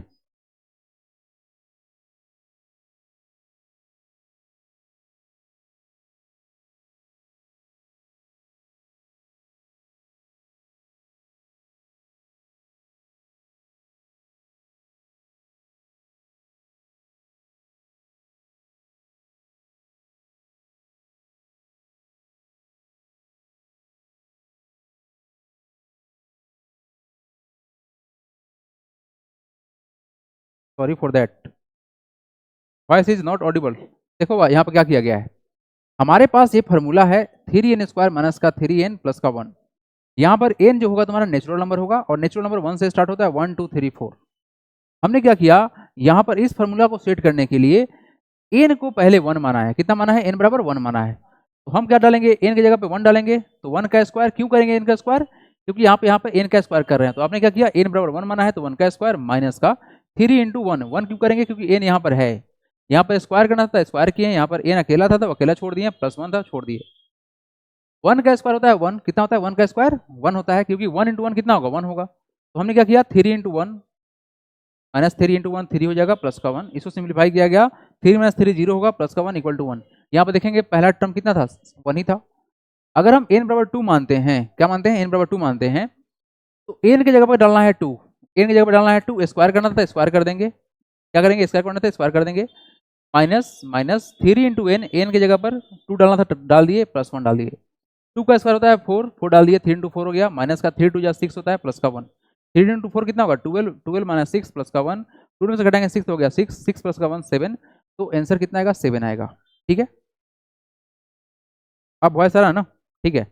Sorry for that, voice is not Audible. देखो यहाँ पर क्या किया गया है, हमारे पास ये फार्मूला है 3n² माइनस का 3n प्लस का 1। यहाँ पर n जो होगा तुम्हारा नेचुरल नंबर होगा, और नेचुरल नंबर 1 से स्टार्ट होता है, 1 2 3 4। हमने क्या किया, यहाँ पर इस फार्मूला को सेट करने के लिए n को पहले 1 माना है। कितना माना है? n बराबर 1 माना है। तो हम क्या डालेंगे, n की जगह पे 1 डालेंगे, तो 1 का स्क्वायर। क्यों करेंगे n का स्क्वायर? क्योंकि यहाँ पे n का स्क्वायर कर रहे हैं। तो आपने क्या किया, n बराबर 1 माना है तो 1 का स्क्वायर माइनस का 3 × 1। 1 क्यों करेंगे? क्योंकि n यहाँ पर है, यहाँ पर स्क्वायर करना था स्क्वायर किए, यहाँ पर n अकेला था तो अकेला छोड़ दिए, +1 था छोड़ दिए। 1 का स्क्वायर होता है 1, कितना होता है 1 का स्क्वायर? 1 होता है, क्योंकि 1 × 1 कितना होगा? 1 होगा। तो हमने क्या किया, 3 × 1 माइनस 3 × 1 3 हो जाएगा, प्लस का 1, इसको सिंप्लीफाई किया गया। 3 - 3 0 होगा, प्लस का 1 = 1। यहाँ पर देखेंगे पहला टर्म कितना था? 1 ही था। अगर हम n बराबर 2 मानते हैं, क्या मानते हैं, n बराबर 2 मानते हैं, तो n की जगह पर डालना है 2, n की जगह पर डालना है 2, स्क्वायर करना था स्क्वायर कर देंगे, क्या करेंगे, स्क्वायर करना था स्क्वायर कर देंगे, minus minus 3 into n, n की जगह पर 2 डालना था डाल दिए, प्लस 1 डाल दिए, 2 का स्क्वायर होता है 4, 4 डाल दिए, 3 इंटू 4 हो गया, माइनस का 3 2 6 होता है, प्लस का 1, 3 इंटू 4 कितना होगा 12, 12 माइनस 6 प्लस का 1, 2 में से घटाएंगे 6 हो गया 6, 6 प्लस का 1 7, तो आंसर कितना आएगा 7 आएगा। ठीक है, अब बहुत सारा है ना, ठीक है।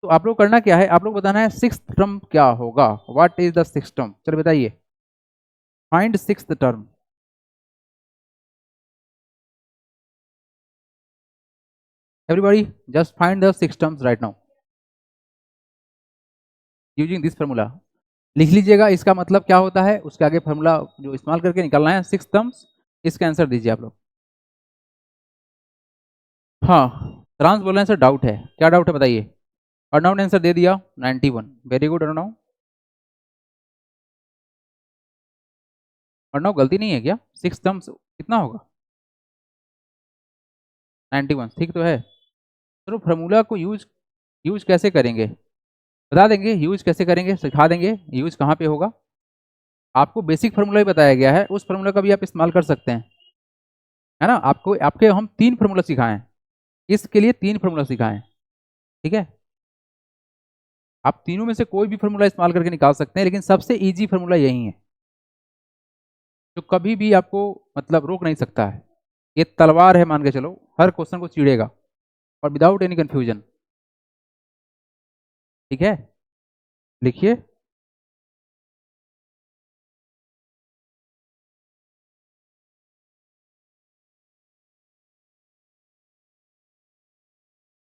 तो आप लोग करना क्या है, आप लोग बताना है सिक्स टर्म क्या होगा, what is the six term, चलो बताइए, find six term. Everybody just find the six terms right now using this formula. लिख लीजिएगा इसका मतलब क्या होता है, उसके आगे फार्मूला जो इस्तेमाल करके निकालना है सिक्स टर्म्स, इसका आंसर दीजिए आप लोग। हाँ, फ्रांस बोल रहे हैं सर डाउट है, क्या डाउट है बताइए। अर्नव ने आंसर दे दिया 91, वेरी गुड अर्नव। अर्नव गलती नहीं है क्या, सिक्स टर्म्स कितना होगा 91, ठीक तो है। चलो फार्मूला को यूज यूज कैसे करेंगे बता देंगे, यूज कैसे करेंगे सिखा देंगे, यूज कहाँ पे होगा। आपको बेसिक फार्मूला ही बताया गया है, उस फार्मूला का भी आप इस्तेमाल कर सकते हैं, है ना। आपको आपके हम 3 फार्मूला सिखाएं, इसके लिए 3 फार्मूला सिखाएं, ठीक है। आप तीनों में से कोई भी फार्मूला इस्तेमाल करके निकाल सकते हैं, लेकिन सबसे इजी फार्मूला यही है जो कभी भी आपको मतलब रोक नहीं सकता है। ये तलवार है मान के चलो, हर क्वेश्चन को चीड़ेगा और विदाउट एनी कंफ्यूजन। ठीक है, लिखिए,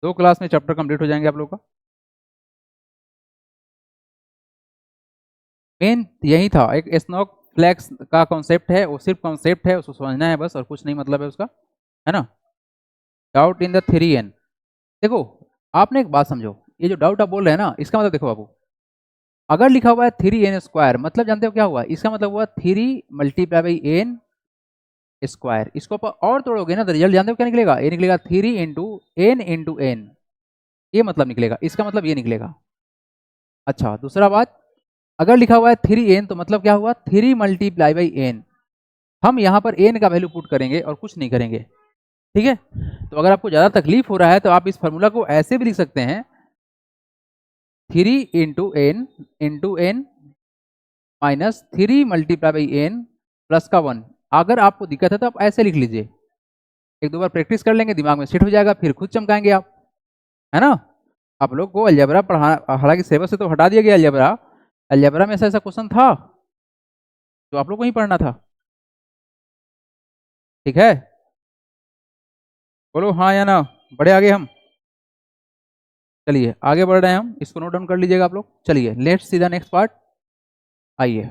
दो क्लास में चैप्टर कंप्लीट हो जाएंगे आप लोगों का। मेन यही था, एक स्नोक फ्लैक्स का कॉन्सेप्ट है, वो सिर्फ कॉन्सेप्ट है, उसको समझना है बस, और कुछ नहीं मतलब है उसका, है ना। Doubt in the three n, देखो आपने एक बात समझो, ये जो डाउट आप बोल रहे हैं ना, इसका मतलब देखो बाबू, अगर लिखा हुआ है 3n² मतलब जानते हो क्या हुआ, इसका मतलब हुआ 3 मल्टीप्लाई बाई एन स्क्वायर, इसको और तोड़ोगे ना तो रिजल्ट जानते हो क्या निकलेगा, ये निकलेगा 3 इंटू एन, ये मतलब निकलेगा, इसका मतलब ये निकलेगा। अच्छा दूसरा बात, अगर लिखा हुआ है 3n तो मतलब क्या हुआ 3 मल्टीप्लाई बाई एन, हम यहाँ पर n का वैल्यू पुट करेंगे और कुछ नहीं करेंगे, ठीक है। तो अगर आपको ज़्यादा तकलीफ हो रहा है तो आप इस फार्मूला को ऐसे भी लिख सकते हैं, 3 into n minus 3 multiply by n plus का 1। अगर आपको दिक्कत है तो आप ऐसे लिख लीजिए, एक दो बार प्रैक्टिस कर लेंगे दिमाग में सेट हो जाएगा, फिर खुद चमकाएंगे आप, है ना। आप लोग को अलजेब्रा पढ़ाना, हालांकि सिलेबस से तो हटा दिया गया अलजेब्रा, अलजेब्रा में ऐसा ऐसा क्वेश्चन था तो आप लोग को ही पढ़ना था, ठीक है। बोलो हाँ या ना, बढ़े आगे हम, चलिए आगे बढ़ रहे हैं हम, इसको नोट डाउन कर लीजिएगा आप लोग। चलिए let's see the next part, आइए।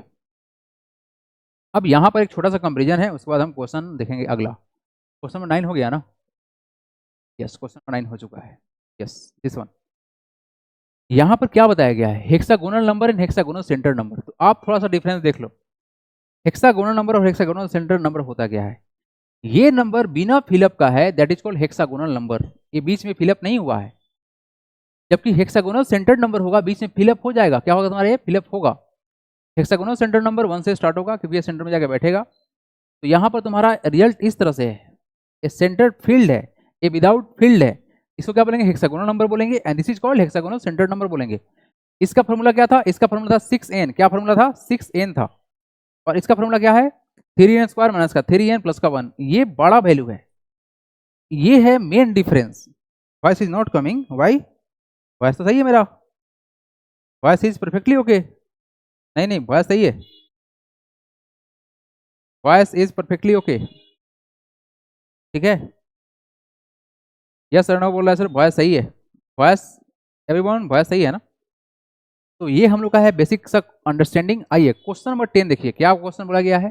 अब यहाँ पर एक छोटा सा कंपेरिजन है, उसके बाद हम क्वेश्चन देखेंगे अगला। क्वेश्चन नंबर 9 हो गया ना, यस क्वेश्चन नंबर 9 हो चुका है, यस दिस वन। यहाँ पर क्या बताया गया है, hexagonal number and hexagonal centre number. तो आप थोड़ा सा डिफरेंस देख लो, हेक्सागोनल नंबर और हेक्सागोनल सेंटर नंबर होता क्या है, ये नंबर बिना फिलअप का है, that is called hexagonal number, ये बीच में फिलअप नहीं हुआ है। जबकि हेक्सागोनल सेंटर्ड नंबर होगा, बीच में फिलअप हो जाएगा, क्या होगा तुम्हारा, ये फिलअप होगा। हेक्सागोनल सेंटर नंबर 1 से स्टार्ट होगा क्योंकि ये सेंटर में जाकर बैठेगा, तो यहाँ पर तुम्हारा रिजल्ट इस तरह से है, ये सेंटर फील्ड है, ये विदाउट फील्ड है, इसको क्या बोलेंगे, हेक्सागोनल नंबर बोलेंगे, and this is called hexagonal centre number बोलेंगे। इसका फॉर्मूला क्या था, इसका फॉर्मूला था 6n, क्या फॉर्मूला था 6n था, और इसका फॉर्मूला क्या है 3n² माइनस का 3n प्लस का 1, ये बड़ा वैल्यू है, ये है main difference. Voice is not coming, why, voice तो सही है मेरा, वॉइस इज परफेक्टली ओके, नहीं नहीं वॉइस सही है, वॉइस इज परफेक्टली ओके, ठीक है। यस अर्णव बोल रहा है सर वॉइस सही है, वॉइस एवरीवन वॉइस सही है ना। तो ये हम लोग का है बेसिक सा अंडरस्टैंडिंग। आइए क्वेश्चन नंबर 10 देखिए, क्या क्वेश्चन बोला गया है,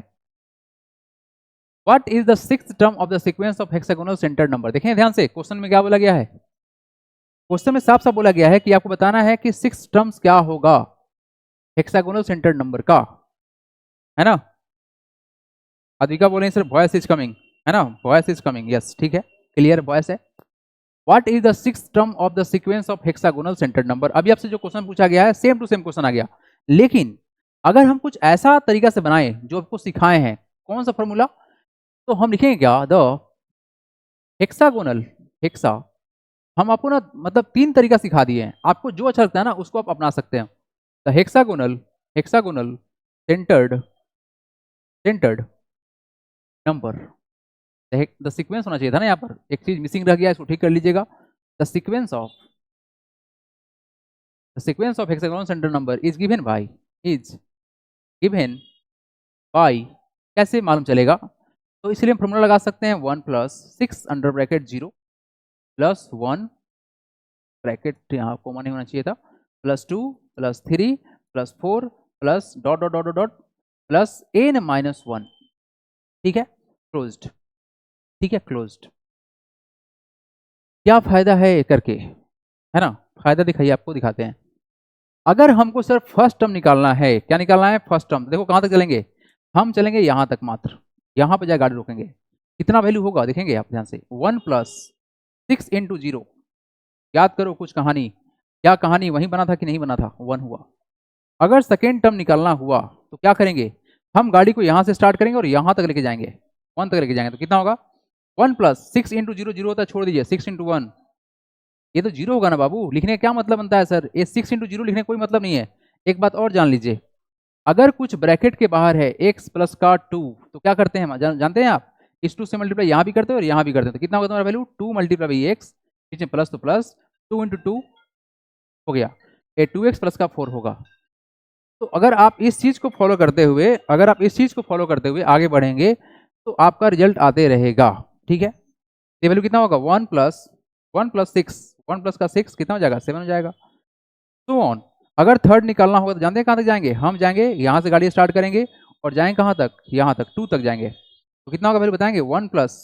what is the sixth term of the sequence of hexagonal centered number. देखें ध्यान से, क्वेश्चन में क्या बोला गया है, क्वेश्चन में साफ साफ बोला गया है कि आपको बताना है कि 6 टर्म्स क्या होगा हेक्सागोनल सेंटर्ड नंबर का, है ना। अद्विका बोले सर वॉइस इज कमिंग, है ना, वॉइस इज कमिंग, यस ठीक है, क्लियर वॉइस है, what is the sixth term of the sequence of hexagonal centered number. अभी आपसे जो क्वेश्चन पूछा गया है सेम टू सेम क्वेश्चन आ गया, लेकिन अगर हम कुछ ऐसा तरीका से बनाएं जो आपको सिखाए हैं, कौन सा फॉर्मूला, तो हम लिखेंगे क्या, द हेक्सागोनल, हेक्सा, हम आपको ना मतलब 3 तरीका सिखा दिए हैं, आपको जो अच्छा लगता है ना उसको आप अपना सकते हैं। The hexagonal, hexagonal centred, centred number, the sequence होना चाहिए था ना, यहाँ पर एक चीज मिसिंग रह गया, इसको ठीक कर लीजिएगा। The sequence of, the sequence of hexagonal centered number is given by, is given by, कैसे मालूम चलेगा, तो इसलिए हम फॉर्मूला लगा सकते हैं 1 plus 6 under bracket 0 plus 1 bracket यहाँ कॉमन नहीं होना चाहिए था, plus 2 plus 3 plus 4 plus dot dot dot dot plus n minus 1, ठीक है, क्लोज्ड, ठीक है, क्लोज्ड। क्या फायदा है करके, है ना, फायदा दिखाइए, आपको दिखाते हैं। अगर हमको सिर्फ फर्स्ट टर्म निकालना है, क्या निकालना है, फर्स्ट टर्म, देखो कहां तक चलेंगे, हम चलेंगे यहां तक मात्र, यहां पर जाए गाड़ी रोकेंगे, कितना वैल्यू होगा देखेंगे आप ध्यान से, 1 प्लस 6 इंटू 0, याद करो कुछ कहानी, क्या कहानी वहीं बना था कि नहीं बना था, 1 हुआ। अगर सेकेंड टर्म निकालना हुआ तो क्या करेंगे, हम गाड़ी को यहां से स्टार्ट करेंगे और यहां तक लेके जाएंगे, 1 तक लेके जाएंगे, तो कितना होगा, 1 प्लस 6 इंटू 0, 0 होता है, छोड़ दीजिए, 6 इंटू 1, ये तो 0 होगा ना बाबू, लिखने का क्या मतलब बनता है सर, ये 6 इंटू 0 लिखने का कोई मतलब नहीं है। एक बात और जान लीजिए, अगर कुछ ब्रैकेट के बाहर है x प्लस का 2, तो क्या करते हैं जानते हैं आप, इस 2 से मल्टीप्लाई यहाँ भी करते हैं और यहाँ भी करते हैं, तो कितना होगा तुम्हारा वैल्यू, 2 मल्टीप्लाई बाई एक्स, पीछे प्लस तो प्लस, 2 इंटू 2 हो गया, ये 2x प्लस का 4 होगा। तो अगर आप इस चीज को फॉलो करते हुए, अगर आप इस चीज को फॉलो करते हुए आगे बढ़ेंगे तो आपका रिजल्ट आते रहेगा, ठीक है। ये वैल्यू कितना होगा, 1 प्लस 6, 1 प्लस का 6 कितना हो जाएगा, 7 हो जाएगा, सो ऑन। अगर थर्ड निकालना होगा तो जानते हैं कहाँ तक जाएंगे, हम जाएंगे यहाँ से गाड़ी स्टार्ट करेंगे और जाएंगे कहाँ तक, यहाँ तक, 2 तक जाएंगे, तो कितना होगा वैल्यू बताएंगे, 1 प्लस,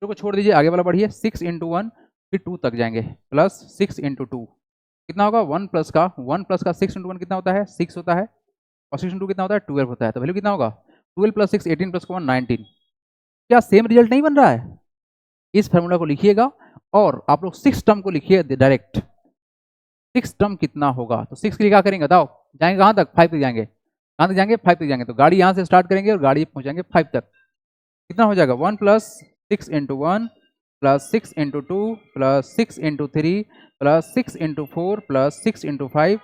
टू को छोड़ दीजिए, आगे वाला बढ़िए, 6 इंटू 1, फिर 2 तक जाएंगे, प्लस 6 इंटू 2, कितना होगा, 1 प्लस का 6 इंटू 1 कितना होता है, 6 होता है, और 6 इंटू 2 कितना होता है, 12 होता है, तो वैल्यू कितना होगा, 12 प्लस 6 18 प्लस 1 19। क्या सेम रिजल्ट नहीं बन रहा है, इस फार्मूला को लिखिएगा और आप लोग 6 टर्म को लिखिए डायरेक्ट, 6 टर्म कितना होगा, तो 6 के लिए क्या करेंगे बताओ, जाएंगे कहाँ तक, 5 तक जाएंगे, कहाँ तक जाएंगे, 5 तक जाएंगे, तो गाड़ी यहाँ से स्टार्ट करेंगे और गाड़ी पहुँचाएंगे 5 तक, कितना हो जाएगा, 1 plus 6 into 1 plus 6 into 2 plus 6 into 3 plus 6 into 4 plus 6 into 5,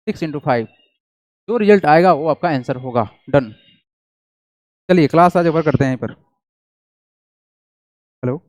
6 into 5, जो रिजल्ट आएगा वो आपका आंसर होगा, डन। चलिए क्लास आज ओवर करते हैं यहीं पर, हेलो।